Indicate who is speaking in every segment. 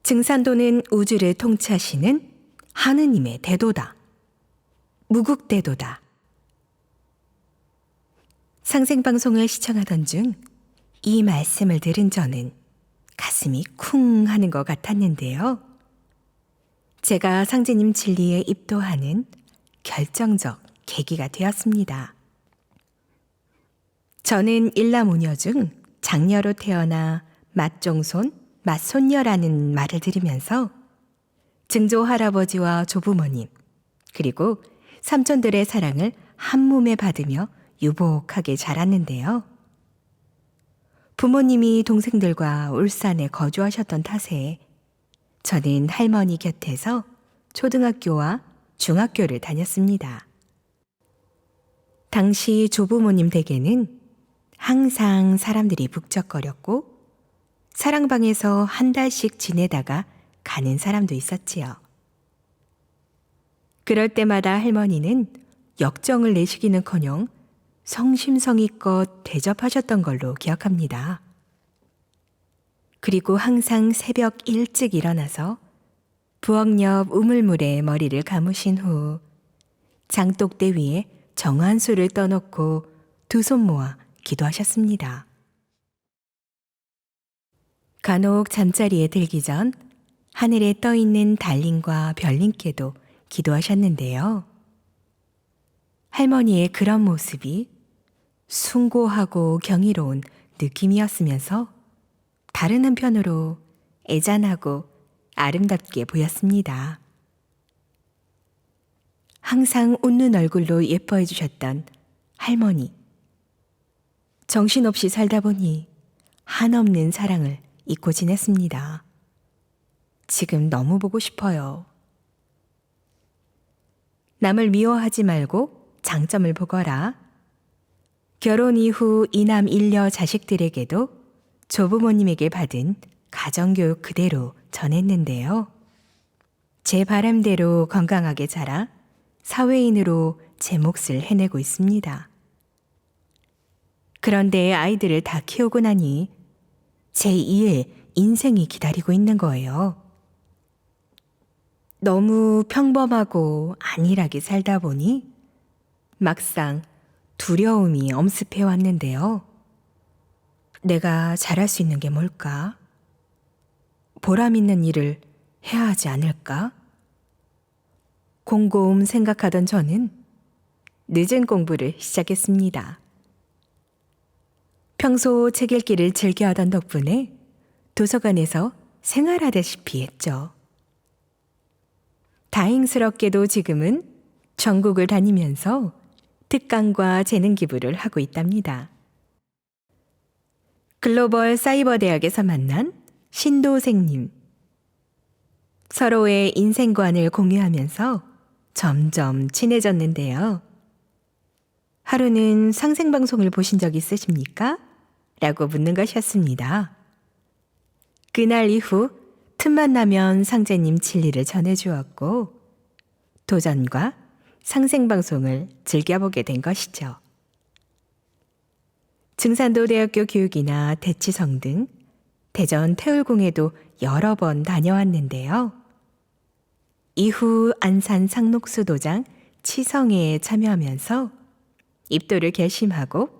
Speaker 1: 증산도는 우주를 통치하시는 하느님의 대도다. 무국대도다. 상생방송을 시청하던 중 이 말씀을 들은 저는 가슴이 쿵 하는 것 같았는데요. 제가 상제님 진리에 입도하는 결정적 계기가 되었습니다. 저는 일남오녀 중 장녀로 태어나 맏종손, 맏손녀라는 말을 들으면서 증조 할아버지와 조부모님, 그리고 삼촌들의 사랑을 한 몸에 받으며 유복하게 자랐는데요. 부모님이 동생들과 울산에 거주하셨던 탓에 저는 할머니 곁에서 초등학교와 중학교를 다녔습니다. 당시 조부모님 댁에는 항상 사람들이 북적거렸고 사랑방에서 한 달씩 지내다가 가는 사람도 있었지요. 그럴 때마다 할머니는 역정을 내시기는커녕 성심성의껏 대접하셨던 걸로 기억합니다. 그리고 항상 새벽 일찍 일어나서 부엌 옆 우물물에 머리를 감으신 후 장독대 위에 정한수를 떠놓고 두 손 모아 기도하셨습니다. 간혹 잠자리에 들기 전 하늘에 떠있는 달님과 별님께도 기도하셨는데요. 할머니의 그런 모습이 숭고하고 경이로운 느낌이었으면서 다른 한편으로 애잔하고 아름답게 보였습니다. 항상 웃는 얼굴로 예뻐해 주셨던 할머니. 정신없이 살다 보니 한없는 사랑을 잊고 지냈습니다. 지금 너무 보고 싶어요. 남을 미워하지 말고 장점을 보거라. 결혼 이후 이남 일녀 자식들에게도 조부모님에게 받은 가정교육 그대로 전했는데요. 제 바람대로 건강하게 자라 사회인으로 제 몫을 해내고 있습니다. 그런데 아이들을 다 키우고 나니 제2의 인생이 기다리고 있는 거예요. 너무 평범하고 안일하게 살다 보니 막상 두려움이 엄습해 왔는데요. 내가 잘할 수 있는 게 뭘까? 보람 있는 일을 해야 하지 않을까? 곰곰 생각하던 저는 늦은 공부를 시작했습니다. 평소 책 읽기를 즐겨하던 덕분에 도서관에서 생활하다시피 했죠. 다행스럽게도 지금은 전국을 다니면서 특강과 재능 기부를 하고 있답니다. 글로벌 사이버 대학에서 만난 신도생님. 서로의 인생관을 공유하면서 점점 친해졌는데요. 하루는 상생방송을 보신 적 있으십니까? 라고 묻는 것이었습니다. 그날 이후 틈만 나면 상제님 진리를 전해주었고 도전과 상생방송을 즐겨보게 된 것이죠. 증산도대학교 교육이나 대치성 등 대전 태울궁에도 여러 번 다녀왔는데요. 이후 안산 상록수도장 치성회에 참여하면서 입도를 결심하고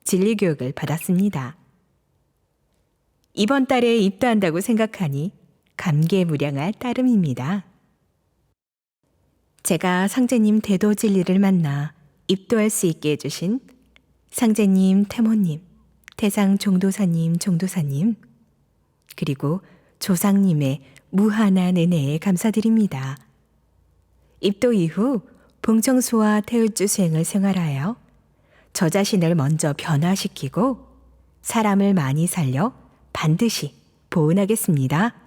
Speaker 1: 진리교육을 받았습니다. 이번 달에 입도한다고 생각하니 감개무량할 따름입니다. 제가 상제님 대도 진리를 만나 입도할 수 있게 해주신 상제님, 태모님, 태상 종도사님, 종도사님, 그리고 조상님의 무한한 은혜에 감사드립니다. 입도 이후 봉청수와 태울주 수행을 생활하여 저 자신을 먼저 변화시키고 사람을 많이 살려 반드시 보은하겠습니다.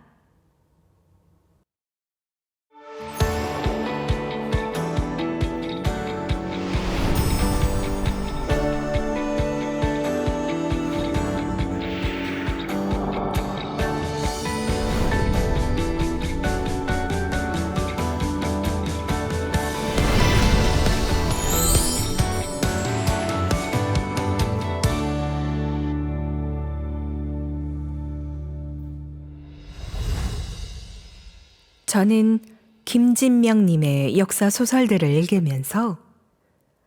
Speaker 1: 저는 김진명님의 역사 소설들을 읽으면서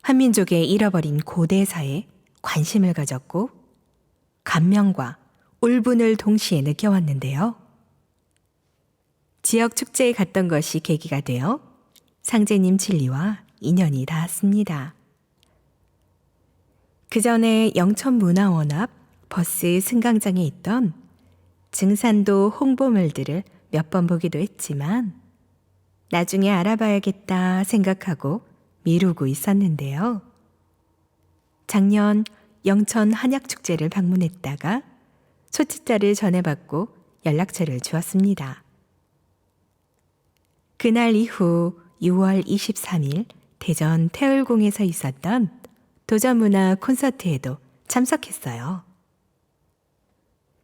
Speaker 1: 한민족의 잃어버린 고대사에 관심을 가졌고 감명과 울분을 동시에 느껴왔는데요. 지역 축제에 갔던 것이 계기가 되어 상제님 진리와 인연이 닿았습니다. 그 전에 영천문화원 앞 버스 승강장에 있던 증산도 홍보물들을 몇 번 보기도 했지만 나중에 알아봐야겠다 생각하고 미루고 있었는데요. 작년 영천 한약축제를 방문했다가 소식자를 전해받고 연락처를 주었습니다. 그날 이후 6월 23일 대전 태울궁에서 있었던 도전문화 콘서트에도 참석했어요.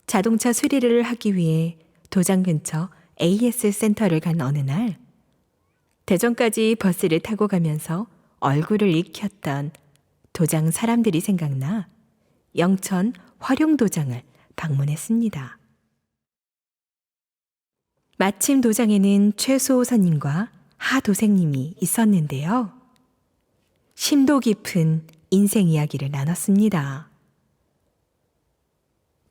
Speaker 1: 자동차 수리를 하기 위해 도장 근처 AS 센터를 간 어느 날 대전까지 버스를 타고 가면서 얼굴을 익혔던 도장 사람들이 생각나 영천 활용도장을 방문했습니다. 마침 도장에는 최수호선님과 하도생님이 있었는데요. 심도 깊은 인생 이야기를 나눴습니다.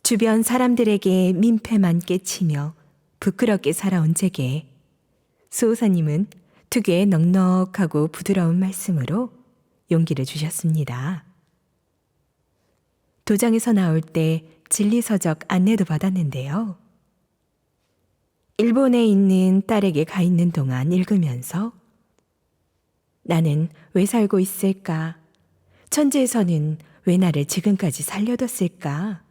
Speaker 1: 주변 사람들에게 민폐만 끼치며 부끄럽게 살아온 제게 수호사님은 특유의 넉넉하고 부드러운 말씀으로 용기를 주셨습니다. 도장에서 나올 때 진리서적 안내도 받았는데요. 일본에 있는 딸에게 가 있는 동안 읽으면서 나는 왜 살고 있을까? 천지에서는 왜 나를 지금까지 살려뒀을까?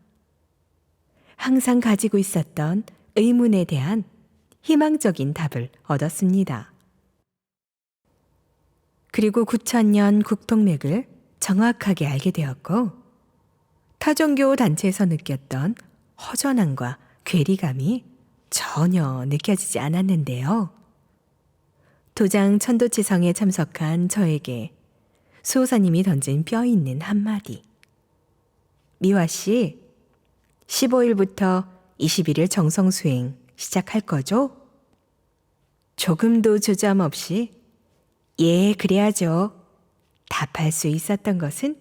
Speaker 1: 항상 가지고 있었던 의문에 대한 희망적인 답을 얻었습니다. 그리고 9000년 국동맥을 정확하게 알게 되었고 타종교 단체에서 느꼈던 허전함과 괴리감이 전혀 느껴지지 않았는데요. 도장 천도치성에 참석한 저에게 수호사님이 던진 뼈 있는 한마디. 미화 씨, 15일부터 21일 정성수행 시작할 거죠? 조금도 주저함 없이 예, 그래야죠. 답할 수 있었던 것은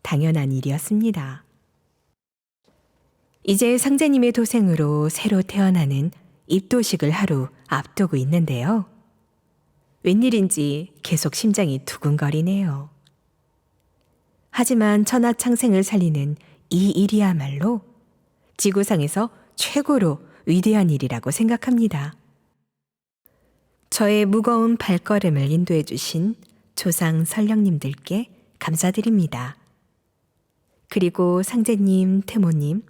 Speaker 1: 당연한 일이었습니다. 이제 상제님의 도생으로 새로 태어나는 입도식을 하루 앞두고 있는데요. 웬일인지 계속 심장이 두근거리네요. 하지만 천하창생을 살리는 이 일이야말로 지구상에서 최고로 위대한 일이라고 생각합니다. 저의 무거운 발걸음을 인도해 주신 조상 설령님들께 감사드립니다. 그리고 상제님, 태모님,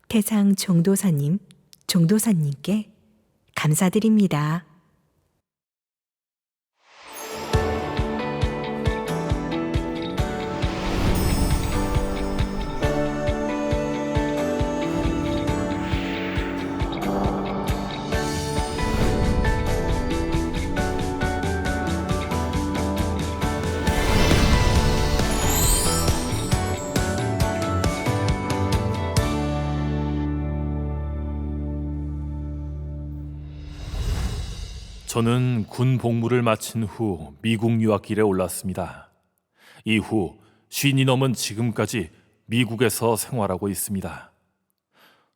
Speaker 1: 태상 종도사님, 종도사님께 감사드립니다.
Speaker 2: 저는 군 복무를 마친 후 미국 유학길에 올랐습니다. 이후 50이 넘은 지금까지 미국에서 생활하고 있습니다.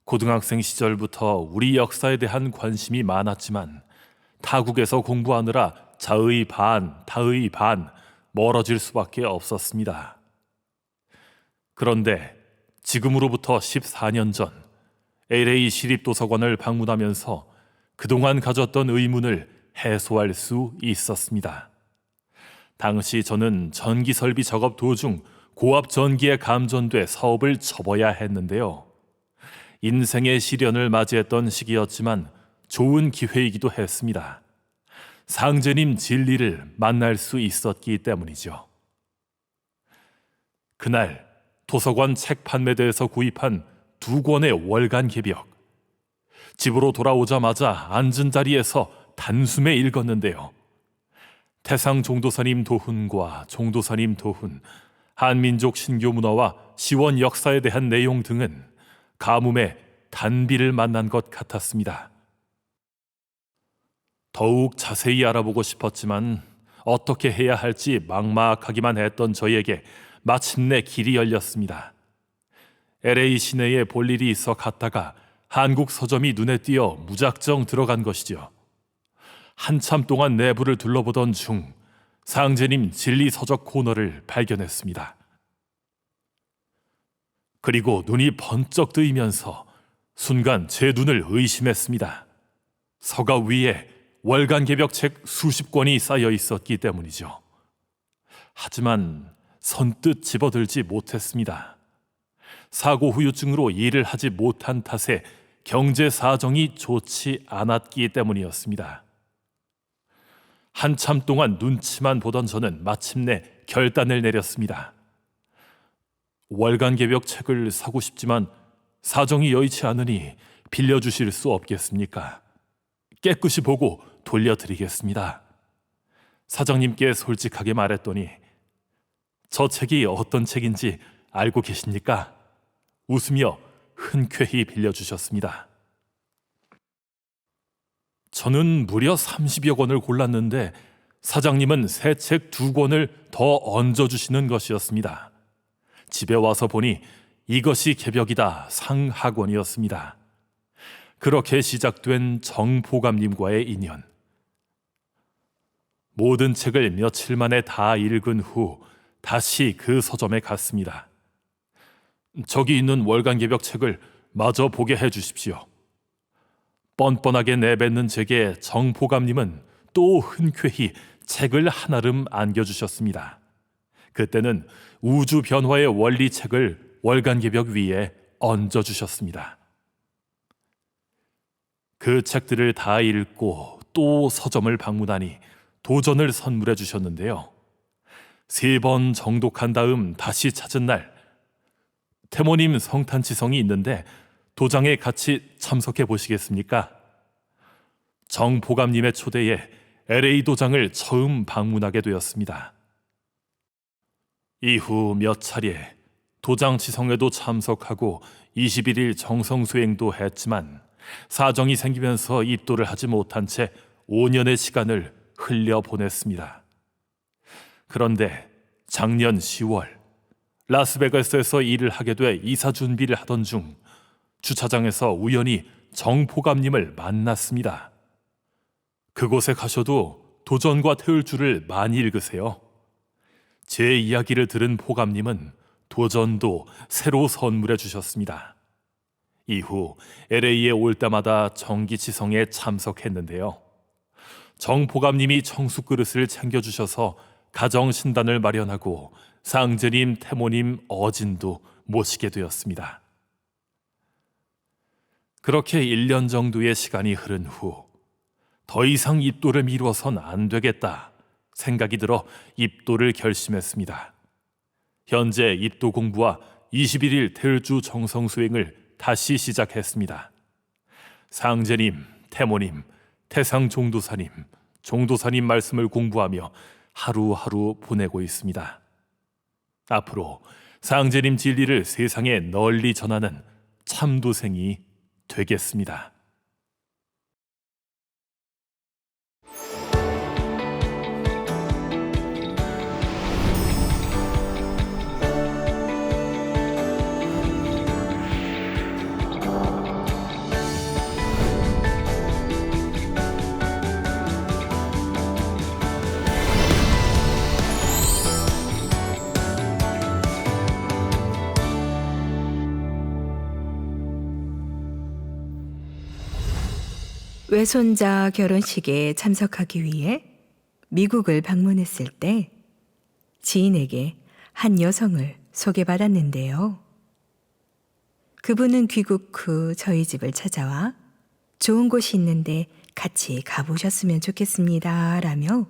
Speaker 2: 고등학생 시절부터 우리 역사에 대한 관심이 많았지만 타국에서 공부하느라 자의 반, 타의 반 멀어질 수밖에 없었습니다. 그런데 지금으로부터 14년 전 LA 시립도서관을 방문하면서 그동안 가졌던 의문을 해소할 수 있었습니다. 당시 저는 전기 설비 작업 도중 고압 전기에 감전돼 사업을 접어야 했는데요. 인생의 시련을 맞이했던 시기였지만 좋은 기회이기도 했습니다. 상제님 진리를 만날 수 있었기 때문이죠. 그날 도서관 책 판매대에서 구입한 2권의 월간 개벽. 집으로 돌아오자마자 앉은 자리에서 단숨에 읽었는데요. 태상 종도사님 도훈과 종도사님 도훈, 한민족 신교 문화와 시원 역사에 대한 내용 등은 가뭄의 단비를 만난 것 같았습니다. 더욱 자세히 알아보고 싶었지만 어떻게 해야 할지 막막하기만 했던 저에게 마침내 길이 열렸습니다. LA 시내에 볼 일이 있어 갔다가 한국 서점이 눈에 띄어 무작정 들어간 것이죠. 한참 동안 내부를 둘러보던 중 상제님 진리 서적 코너를 발견했습니다. 그리고 눈이 번쩍 뜨이면서 순간 제 눈을 의심했습니다. 서가 위에 월간 개벽책 수십 권이 쌓여 있었기 때문이죠. 하지만 선뜻 집어들지 못했습니다. 사고 후유증으로 일을 하지 못한 탓에 경제 사정이 좋지 않았기 때문이었습니다. 한참 동안 눈치만 보던 저는 마침내 결단을 내렸습니다. 월간 개벽 책을 사고 싶지만 사정이 여의치 않으니 빌려주실 수 없겠습니까? 깨끗이 보고 돌려드리겠습니다. 사장님께 솔직하게 말했더니 저 책이 어떤 책인지 알고 계십니까? 웃으며 흔쾌히 빌려주셨습니다. 저는 무려 30여 권을 골랐는데 사장님은 새 책 2권을 더 얹어주시는 것이었습니다. 집에 와서 보니 이것이 개벽이다 상하권이었습니다. 그렇게 시작된 정포감님과의 인연. 모든 책을 며칠 만에 다 읽은 후 다시 그 서점에 갔습니다. 저기 있는 월간 개벽 책을 마저 보게 해주십시오. 뻔뻔하게 내뱉는 제게 정포감님은 또 흔쾌히 책을 한아름 안겨주셨습니다. 그때는 우주 변화의 원리 책을 월간 개벽 위에 얹어주셨습니다. 그 책들을 다 읽고 또 서점을 방문하니 도전을 선물해 주셨는데요. 3번 정독한 다음 다시 찾은 날, 태모님 성탄치성이 있는데 도장에 같이 참석해 보시겠습니까? 정포감님의 초대에 LA 도장을 처음 방문하게 되었습니다. 이후 몇 차례 도장 지성에도 참석하고 21일 정성수행도 했지만 사정이 생기면서 입도를 하지 못한 채 5년의 시간을 흘려보냈습니다. 그런데 작년 10월 라스베가스에서 일을 하게 돼 이사 준비를 하던 중 주차장에서 우연히 정포감님을 만났습니다. 그곳에 가셔도 도전과 태울주를 많이 읽으세요. 제 이야기를 들은 포감님은 도전도 새로 선물해 주셨습니다. 이후 LA에 올 때마다 정기치성에 참석했는데요. 정포감님이 청숫그릇을 챙겨주셔서 가정신단을 마련하고 상제님, 태모님, 어진도 모시게 되었습니다. 그렇게 1년 정도의 시간이 흐른 후 더 이상 입도를 미루어선 안 되겠다 생각이 들어 입도를 결심했습니다. 현재 입도 공부와 21일 태을주 정성수행을 다시 시작했습니다. 상제님, 태모님, 태상 종도사님, 종도사님 말씀을 공부하며 하루하루 보내고 있습니다. 앞으로 상제님 진리를 세상에 널리 전하는 참도생이 되겠습니다.
Speaker 1: 외손자 결혼식에 참석하기 위해 미국을 방문했을 때 지인에게 한 여성을 소개받았는데요. 그분은 귀국 후 저희 집을 찾아와 좋은 곳이 있는데 같이 가보셨으면 좋겠습니다 라며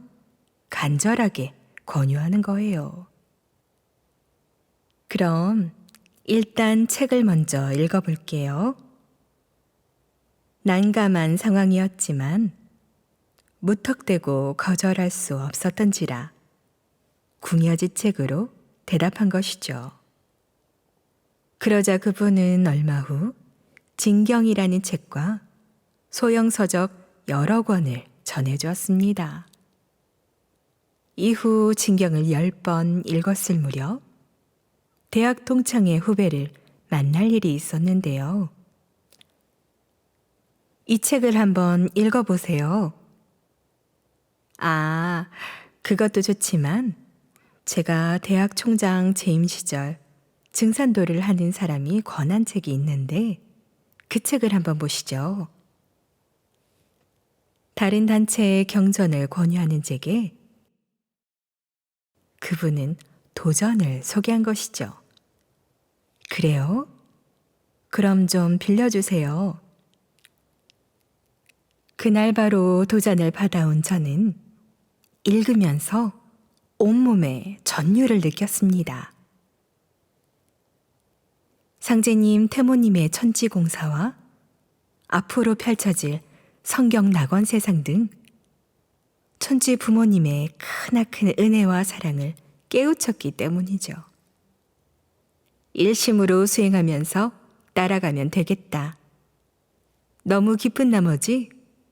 Speaker 1: 간절하게 권유하는 거예요. 그럼 일단 책을 먼저 읽어볼게요. 난감한 상황이었지만 무턱대고 거절할 수 없었던지라 궁여지책으로 대답한 것이죠. 그러자 그분은 얼마 후 진경이라는 책과 소형서적 여러 권을 전해주었습니다. 이후 진경을 10번 읽었을 무렵 대학 동창의 후배를 만날 일이 있었는데요. 이 책을 한번 읽어보세요. 아, 그것도 좋지만 제가 대학 총장 재임 시절 증산도를 하는 사람이 권한 책이 있는데 그 책을 한번 보시죠. 다른 단체의 경전을 권유하는 책에 그분은 도전을 소개한 것이죠. 그래요? 그럼 좀 빌려주세요. 그날 바로 도전을 받아온 저는 읽으면서 온몸에 전율을 느꼈습니다. 상제님, 태모님의 천지공사와 앞으로 펼쳐질 성경 낙원 세상 등 천지 부모님의 크나큰 은혜와 사랑을 깨우쳤기 때문이죠. 일심으로 수행하면서 따라가면 되겠다. 너무 깊은 나머지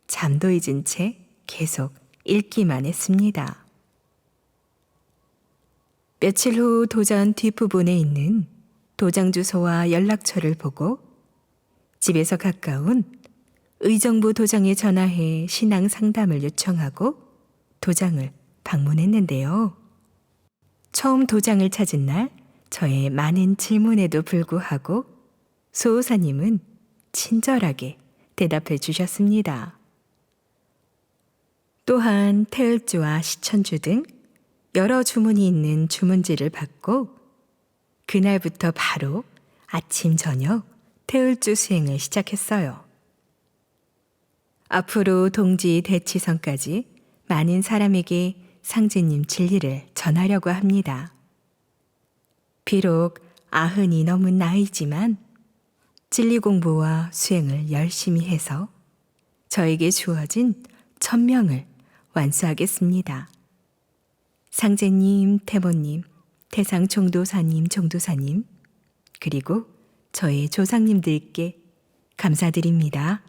Speaker 1: 잠도 잊은 채 계속 읽기만 했습니다. 며칠 후 도전 뒷부분에 있는 도장 주소와 연락처를 보고 집에서 가까운 의정부 도장에 전화해 신앙 상담을 요청하고 도장을 방문했는데요. 처음 도장을 찾은 날 저의 많은 질문에도 불구하고 수호사님은 친절하게 대답해 주셨습니다. 또한 태을주와 시천주 등 여러 주문이 있는 주문지를 받고 그날부터 바로 아침 저녁 태을주 수행을 시작했어요. 앞으로 동지 대치선까지 많은 사람에게 상제님 진리를 전하려고 합니다. 비록 90이 넘은 나이지만 진리 공부와 수행을 열심히 해서 저에게 주어진 천명을 완수하겠습니다. 상제님, 태모님, 태상 총도사님, 그리고 저의 조상님들께 감사드립니다.